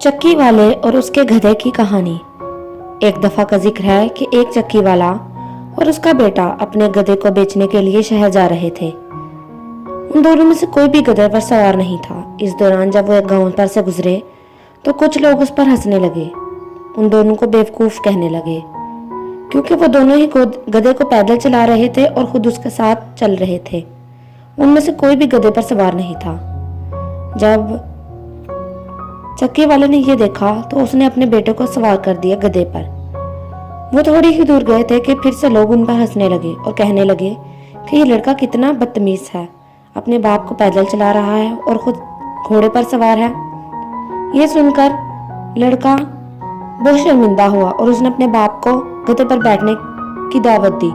चक्की वाले और उसके गधे की कहानी। एक दफा का जिक्र है कि एक चक्की वाला और उसका बेटा अपने गधे को बेचने के लिए शहर जा रहे थे। उन दोनों में से कोई भी गधे पर सवार नहीं था। इस दौरान जब वो एक गांव पर से गुजरे तो कुछ लोग उस पर हंसने लगे, उन दोनों को बेवकूफ कहने लगे, क्योंकि वो दोनों ही गधे को पैदल चला रहे थे और खुद उसके साथ चल रहे थे। उनमें से कोई भी गधे पर सवार नहीं था। जब चक्की वाले ने यह देखा तो उसने अपने बेटे को सवार कर दिया गधे पर। वो थोड़ी ही दूर गए थे कि फिर से लोग उन पर हंसने लगे और कहने लगे कि ये लड़का कितना बदतमीज है, अपने बाप को पैदल चला रहा है और खुद घोड़े पर सवार है। ये सुनकर लड़का बहुत शर्मिंदा हुआ और उसने अपने बाप को गधे पर बैठने की दावत दी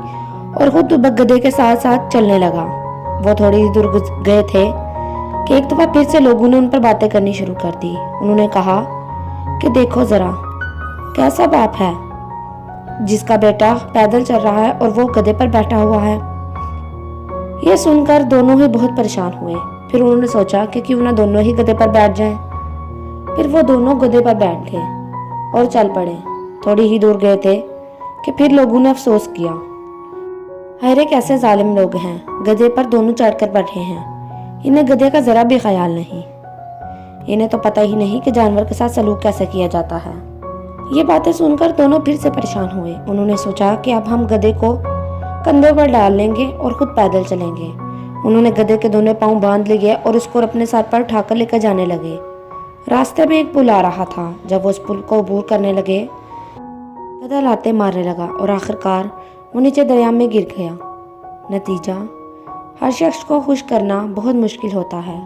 और खुद गधे के साथ साथ चलने लगा। वो थोड़ी ही दूर गए थे कि एक दफा फिर से लोगों ने उन पर बातें करनी शुरू कर दी। उन्होंने कहा कि देखो जरा, कैसा बाप है जिसका बेटा पैदल चल रहा है और वो गधे पर बैठा हुआ है। ये सुनकर दोनों ही बहुत परेशान हुए। फिर उन्होंने सोचा कि क्यों ना दोनों ही गधे पर बैठ जाएं। फिर वो दोनों गधे पर बैठ गए और चल पड़े। थोड़ी ही दूर गए थे कि फिर लोगों ने अफसोस किया, अरे कैसे जालिम लोग हैं, गधे पर दोनों चढ़कर बैठे हैं, इन्हें गधे का जरा भी ख्याल नहीं। इन्हें तो पता ही नहीं कि जानवर के साथ सलूक कैसे किया जाता है। ये बातें सुनकर दोनों फिर से परेशान हुए। उन्होंने सोचा कि अब हम गधे को कंधे पर डाल लेंगे और खुद पैदल चलेंगे। उन्होंने गधे के दोनों पांव बांध लिए और उसको अपने सर पर उठाकर लेकर जाने लगे। रास्ते में एक पुल आ रहा था। जब वो उस पुल को अबूर करने लगे, गधा लाते मारने लगा और आखिरकार वो नीचे दरिया में गिर गया। नतीजा, हर शख्स को खुश करना बहुत मुश्किल होता है।